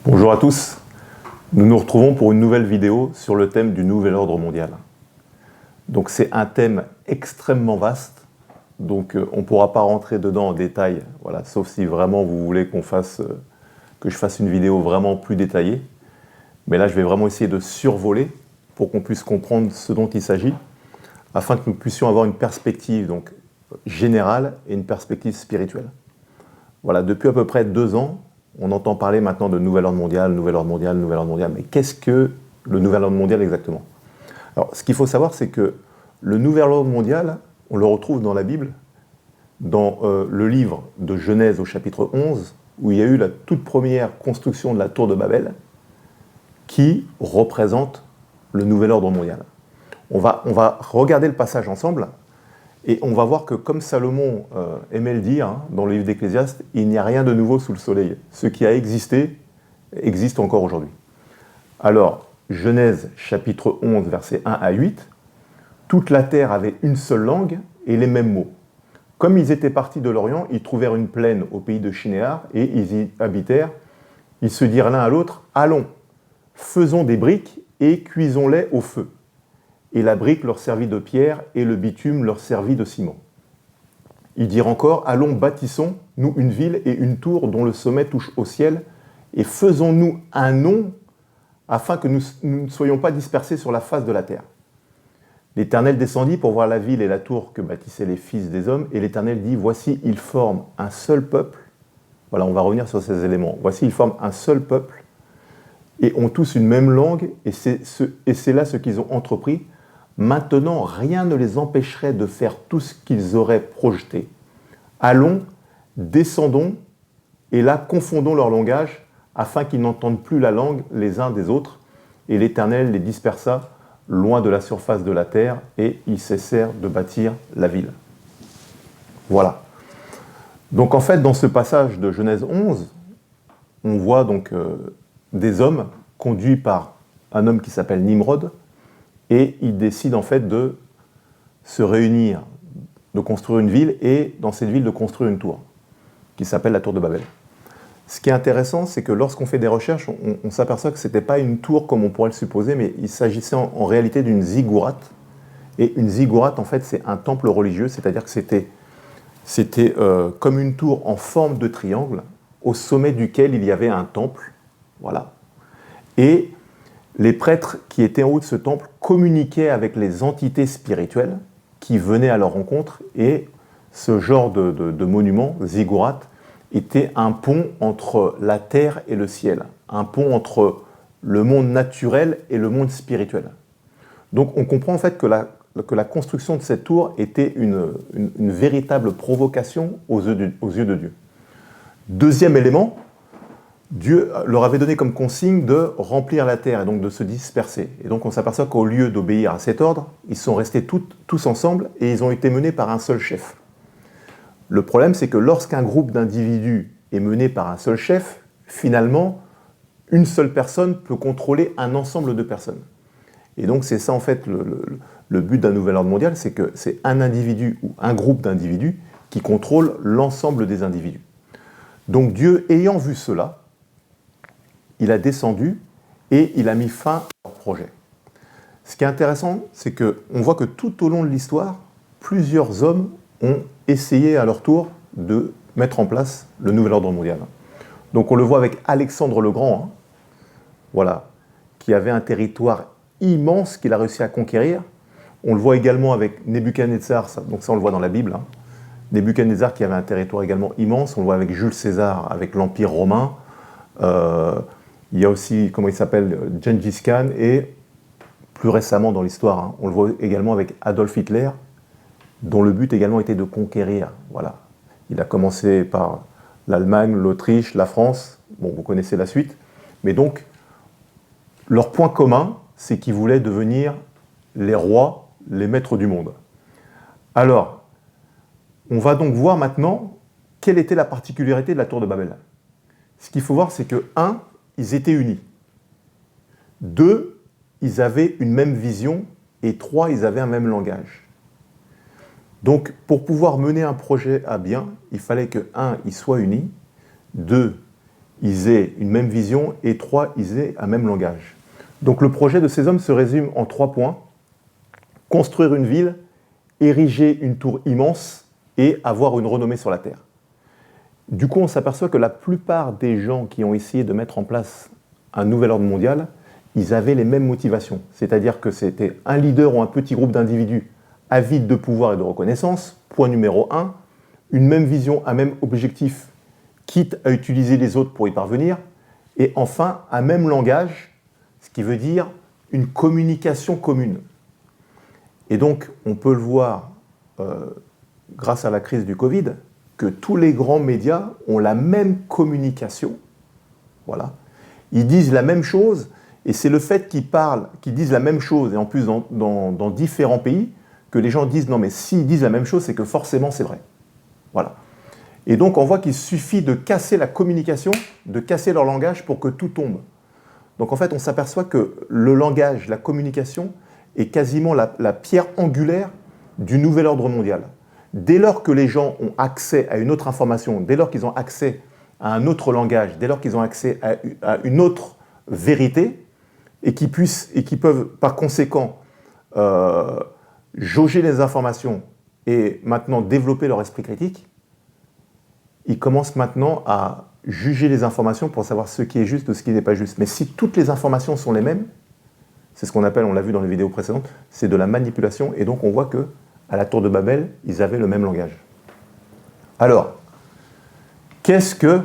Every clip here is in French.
Bonjour à tous, nous nous retrouvons pour une nouvelle vidéo sur le thème du nouvel ordre mondial. Donc c'est un thème extrêmement vaste, donc on ne pourra pas rentrer dedans en détail, voilà, sauf si vraiment vous voulez que je fasse une vidéo vraiment plus détaillée. Mais là je vais vraiment essayer de survoler pour qu'on puisse comprendre ce dont il s'agit, afin que nous puissions avoir une perspective donc, générale et une perspective spirituelle. Voilà, depuis à peu près 2 ans, on entend parler maintenant de nouvel ordre mondial, nouvel ordre mondial, nouvel ordre mondial. Mais qu'est-ce que le nouvel ordre mondial exactement? Alors, ce qu'il faut savoir, c'est que le nouvel ordre mondial, on le retrouve dans la Bible, dans le livre de Genèse au chapitre 11, où il y a eu la toute première construction de la tour de Babel, qui représente le nouvel ordre mondial. On va regarder le passage ensemble, et on va voir que, comme Salomon aimait le dire dans le livre d'Ecclésiaste, il n'y a rien de nouveau sous le soleil. Ce qui a existé existe encore aujourd'hui. Alors, Genèse chapitre 11, versets 1 à 8, toute la terre avait une seule langue et les mêmes mots. Comme ils étaient partis de l'Orient, ils trouvèrent une plaine au pays de Shinéar et ils y habitèrent. Ils se dirent l'un à l'autre, « Allons, faisons des briques et cuisons-les au feu. » Et la brique leur servit de pierre, et le bitume leur servit de ciment. Ils dirent encore, allons, bâtissons, nous, une ville et une tour dont le sommet touche au ciel, et faisons-nous un nom, afin que nous ne soyons pas dispersés sur la face de la terre. L'Éternel descendit pour voir la ville et la tour que bâtissaient les fils des hommes, et l'Éternel dit, voici, ils forment un seul peuple. Voilà, on va revenir sur ces éléments. Voici, ils forment un seul peuple, et ont tous une même langue, et c'est là ce qu'ils ont entrepris. Maintenant, rien ne les empêcherait de faire tout ce qu'ils auraient projeté. Allons, descendons, et là, confondons leur langage, afin qu'ils n'entendent plus la langue les uns des autres. Et l'Éternel les dispersa loin de la surface de la terre, et ils cessèrent de bâtir la ville. Voilà. Donc en fait, dans ce passage de Genèse 11, on voit donc des hommes conduits par un homme qui s'appelle Nimrod, et ils décident en fait de se réunir, de construire une ville, et dans cette ville de construire une tour, qui s'appelle la tour de Babel. Ce qui est intéressant, c'est que lorsqu'on fait des recherches, on s'aperçoit que ce n'était pas une tour comme on pourrait le supposer, mais il s'agissait en réalité d'une ziggourate. Et une ziggourate, en fait, c'est un temple religieux, c'est-à-dire que c'était comme une tour en forme de triangle, au sommet duquel il y avait un temple, voilà. Et les prêtres qui étaient en haut de ce temple communiquaient avec les entités spirituelles qui venaient à leur rencontre, et ce genre de monument, ziggourate, était un pont entre la terre et le ciel, un pont entre le monde naturel et le monde spirituel. Donc on comprend en fait que la construction de cette tour était une véritable provocation aux yeux de Dieu. Deuxième élément, Dieu leur avait donné comme consigne de remplir la terre et donc de se disperser. Et donc on s'aperçoit qu'au lieu d'obéir à cet ordre, ils sont restés tous ensemble et ils ont été menés par un seul chef. Le problème, c'est que lorsqu'un groupe d'individus est mené par un seul chef, finalement, une seule personne peut contrôler un ensemble de personnes. Et donc c'est ça en fait le but d'un nouvel ordre mondial, c'est que c'est un individu ou un groupe d'individus qui contrôle l'ensemble des individus. Donc Dieu, ayant vu cela, il a descendu et il a mis fin à leur projet. Ce qui est intéressant, c'est qu'on voit que tout au long de l'histoire, plusieurs hommes ont essayé à leur tour de mettre en place le nouvel ordre mondial. Donc on le voit avec Alexandre le Grand, voilà, qui avait un territoire immense qu'il a réussi à conquérir. On le voit également avec Nebuchadnezzar, donc ça on le voit dans la Bible. Nebuchadnezzar qui avait un territoire également immense. On le voit avec Jules César, avec l'Empire romain. Il y a aussi, comment il s'appelle, Gengis Khan, et plus récemment dans l'histoire, on le voit également avec Adolf Hitler, dont le but également était de conquérir. Voilà. Il a commencé par l'Allemagne, l'Autriche, la France. Bon, vous connaissez la suite. Mais donc, leur point commun, c'est qu'ils voulaient devenir les rois, les maîtres du monde. Alors, on va donc voir maintenant quelle était la particularité de la tour de Babel. Ce qu'il faut voir, c'est que, 1, ils étaient unis. 2, ils avaient une même vision. Et 3, ils avaient un même langage. Donc, pour pouvoir mener un projet à bien, il fallait que, 1, ils soient unis, 2, ils aient une même vision, et 3, ils aient un même langage. Donc le projet de ces hommes se résume en 3 points. Construire une ville, ériger une tour immense et avoir une renommée sur la Terre. Du coup, on s'aperçoit que la plupart des gens qui ont essayé de mettre en place un nouvel ordre mondial, ils avaient les mêmes motivations. C'est-à-dire que c'était un leader ou un petit groupe d'individus avides de pouvoir et de reconnaissance, point numéro 1, une même vision, un même objectif, quitte à utiliser les autres pour y parvenir, et enfin, un même langage, ce qui veut dire une communication commune. Et donc, on peut le voir, grâce à la crise du Covid, que tous les grands médias ont la même communication. Voilà. Ils disent la même chose, et c'est le fait qu'ils disent la même chose, et en plus dans différents pays, que les gens disent non mais s'ils disent la même chose, c'est que forcément c'est vrai. Voilà. Et donc on voit qu'il suffit de casser la communication, de casser leur langage pour que tout tombe. Donc en fait on s'aperçoit que le langage, la communication, est quasiment la pierre angulaire du nouvel ordre mondial. Dès lors que les gens ont accès à une autre information, dès lors qu'ils ont accès à un autre langage, dès lors qu'ils ont accès à une autre vérité, et qui peuvent par conséquent jauger les informations et maintenant développer leur esprit critique, ils commencent maintenant à juger les informations pour savoir ce qui est juste de ce qui n'est pas juste. Mais si toutes les informations sont les mêmes, c'est ce qu'on appelle, on l'a vu dans les vidéos précédentes, c'est de la manipulation, et donc on voit que à la tour de Babel, ils avaient le même langage. Alors, qu'est-ce que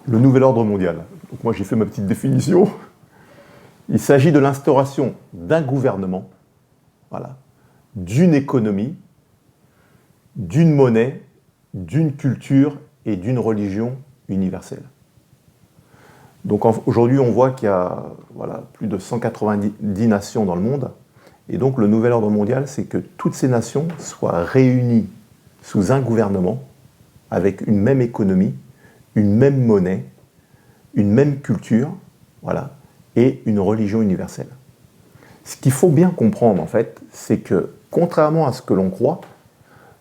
le nouvel ordre mondial? Donc moi j'ai fait ma petite définition. Il s'agit de l'instauration d'un gouvernement, voilà, d'une économie, d'une monnaie, d'une culture et d'une religion universelle. Donc aujourd'hui, on voit qu'il y a plus de 190 nations dans le monde. Et donc le nouvel ordre mondial, c'est que toutes ces nations soient réunies sous un gouvernement avec une même économie, une même monnaie, une même culture, voilà, et une religion universelle. Ce qu'il faut bien comprendre, en fait, c'est que, contrairement à ce que l'on croit,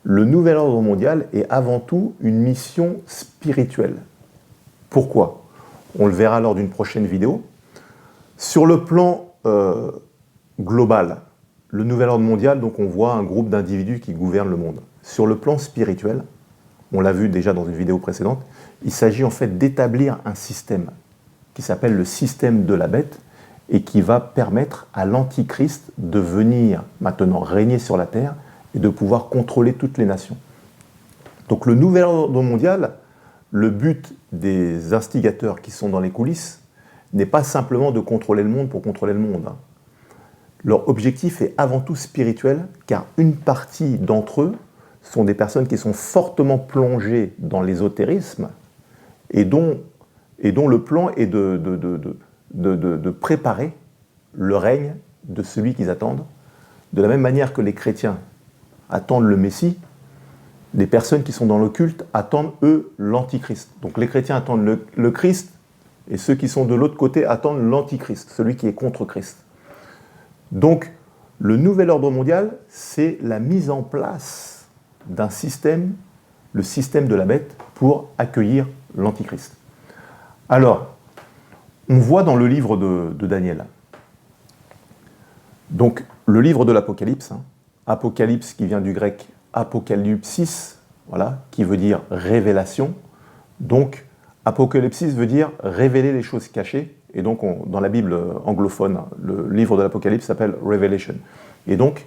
le nouvel ordre mondial est avant tout une mission spirituelle. Pourquoi? On le verra lors d'une prochaine vidéo. Sur le plan global, le nouvel ordre mondial, donc on voit un groupe d'individus qui gouvernent le monde. Sur le plan spirituel, on l'a vu déjà dans une vidéo précédente, il s'agit en fait d'établir un système qui s'appelle le système de la bête et qui va permettre à l'Antichrist de venir maintenant régner sur la terre et de pouvoir contrôler toutes les nations. Donc le nouvel ordre mondial, le but des instigateurs qui sont dans les coulisses n'est pas simplement de contrôler le monde pour contrôler le monde. Leur objectif est avant tout spirituel, car une partie d'entre eux sont des personnes qui sont fortement plongées dans l'ésotérisme et dont le plan est de préparer le règne de celui qu'ils attendent. De la même manière que les chrétiens attendent le Messie, les personnes qui sont dans l'occulte attendent, eux, l'Antichrist. Donc les chrétiens attendent le Christ, et ceux qui sont de l'autre côté attendent l'Antichrist, celui qui est contre Christ. Donc, le nouvel ordre mondial, c'est la mise en place d'un système, le système de la bête, pour accueillir l'Antichrist. Alors, on voit dans le livre de Daniel, donc le livre de l'Apocalypse, Apocalypse qui vient du grec apocalypsis, voilà, qui veut dire révélation. Donc, apocalypsis veut dire révéler les choses cachées. Et donc, dans la Bible anglophone, le livre de l'Apocalypse s'appelle Revelation. Et donc,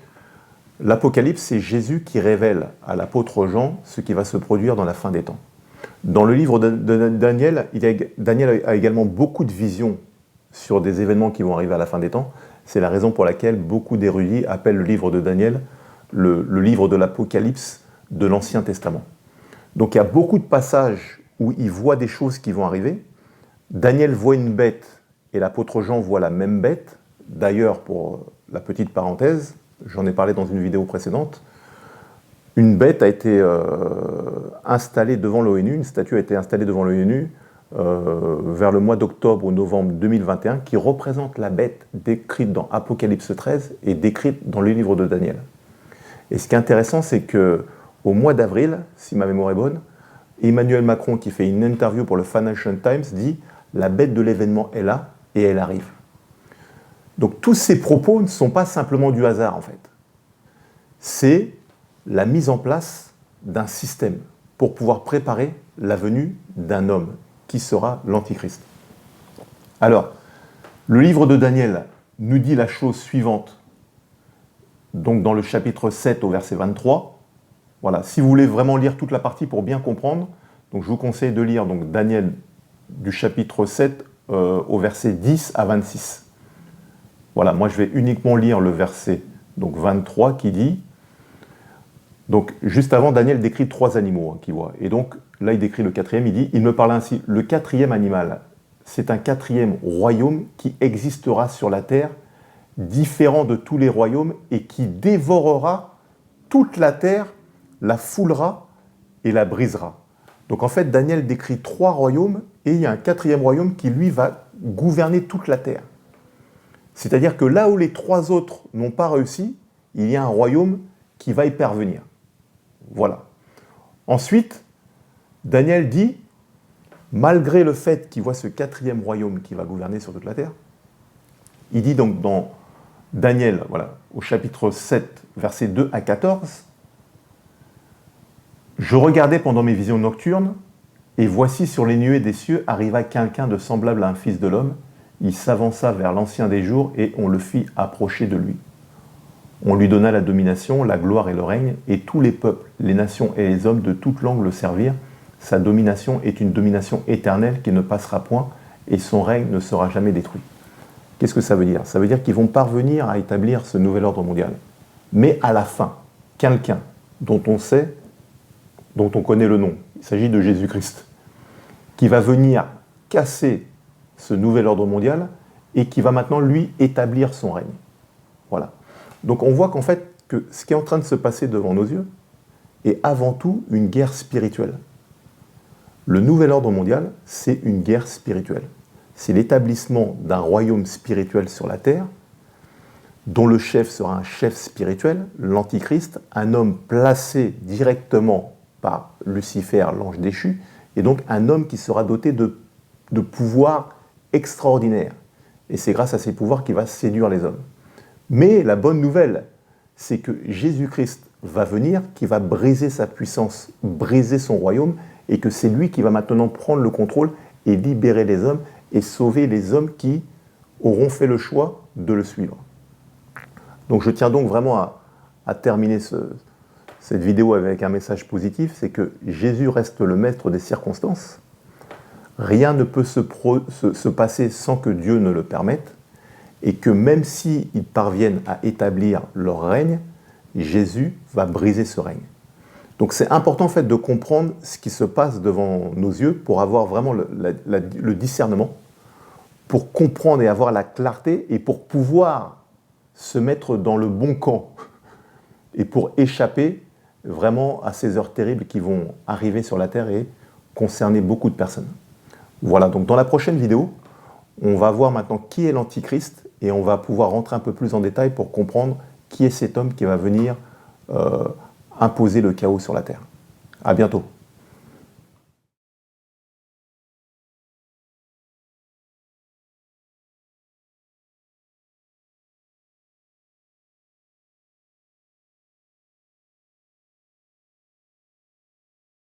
l'Apocalypse, c'est Jésus qui révèle à l'apôtre Jean ce qui va se produire dans la fin des temps. Dans le livre de Daniel, Daniel a également beaucoup de visions sur des événements qui vont arriver à la fin des temps. C'est la raison pour laquelle beaucoup d'érudits appellent le livre de Daniel le livre de l'Apocalypse de l'Ancien Testament. Donc il y a beaucoup de passages où il voit des choses qui vont arriver. Daniel voit une bête et l'apôtre Jean voit la même bête. D'ailleurs, pour la petite parenthèse, j'en ai parlé dans une vidéo précédente, une bête a été installée devant l'ONU, une statue a été installée devant l'ONU vers le mois d'octobre ou novembre 2021 qui représente la bête décrite dans Apocalypse 13 et décrite dans le livre de Daniel. Et ce qui est intéressant, c'est qu'au mois d'avril, si ma mémoire est bonne, Emmanuel Macron, qui fait une interview pour le Financial Times, dit la bête de l'événement est là et elle arrive. Donc tous ces propos ne sont pas simplement du hasard en fait. C'est la mise en place d'un système pour pouvoir préparer la venue d'un homme qui sera l'Antichrist. Alors, le livre de Daniel nous dit la chose suivante, donc dans le chapitre 7 au verset 23. Voilà, si vous voulez vraiment lire toute la partie pour bien comprendre, donc je vous conseille de lire donc, Daniel du chapitre 7 au verset 10 à 26. Voilà, moi je vais uniquement lire le verset donc 23 qui dit, donc juste avant Daniel décrit 3 animaux qu'il voit, et donc là il décrit le 4e, il dit, il me parle ainsi, le 4e animal, c'est un 4e royaume qui existera sur la terre, différent de tous les royaumes, et qui dévorera toute la terre, la foulera et la brisera. Donc en fait, Daniel décrit 3 royaumes, et il y a un 4e royaume qui, lui, va gouverner toute la terre. C'est-à-dire que là où les 3 autres n'ont pas réussi, il y a un royaume qui va y parvenir. Voilà. Ensuite, Daniel dit, malgré le fait qu'il voit ce 4e royaume qui va gouverner sur toute la terre, il dit donc dans Daniel, voilà, au chapitre 7, versets 2 à 14, « Je regardais pendant mes visions nocturnes, et voici sur les nuées des cieux arriva quelqu'un de semblable à un fils de l'homme. Il s'avança vers l'Ancien des jours, et on le fit approcher de lui. On lui donna la domination, la gloire et le règne, et tous les peuples, les nations et les hommes de toute langue le servirent. Sa domination est une domination éternelle qui ne passera point, et son règne ne sera jamais détruit. » Qu'est-ce que ça veut dire? Ça veut dire qu'ils vont parvenir à établir ce nouvel ordre mondial. Mais à la fin, quelqu'un dont on sait, dont on connaît le nom, il s'agit de Jésus-Christ, qui va venir casser ce nouvel ordre mondial et qui va maintenant, lui, établir son règne. Voilà. Donc on voit qu'en fait, que ce qui est en train de se passer devant nos yeux est avant tout une guerre spirituelle. Le nouvel ordre mondial, c'est une guerre spirituelle. C'est l'établissement d'un royaume spirituel sur la terre, dont le chef sera un chef spirituel, l'Antichrist, un homme placé directement par Lucifer, l'ange déchu, et donc un homme qui sera doté de pouvoirs extraordinaires. Et c'est grâce à ces pouvoirs qu'il va séduire les hommes. Mais la bonne nouvelle, c'est que Jésus-Christ va venir, qui va briser sa puissance, briser son royaume, et que c'est lui qui va maintenant prendre le contrôle et libérer les hommes et sauver les hommes qui auront fait le choix de le suivre. Donc je tiens donc vraiment à terminer cette vidéo avec un message positif, c'est que Jésus reste le maître des circonstances. Rien ne peut se passer sans que Dieu ne le permette, et que même s'ils parviennent à établir leur règne, Jésus va briser ce règne. Donc c'est important en fait de comprendre ce qui se passe devant nos yeux pour avoir vraiment le discernement, pour comprendre et avoir la clarté et pour pouvoir se mettre dans le bon camp et pour échapper vraiment à ces heures terribles qui vont arriver sur la terre et concerner beaucoup de personnes. Voilà, donc dans la prochaine vidéo, on va voir maintenant qui est l'Antichrist et on va pouvoir rentrer un peu plus en détail pour comprendre qui est cet homme qui va venir imposer le chaos sur la terre. À bientôt.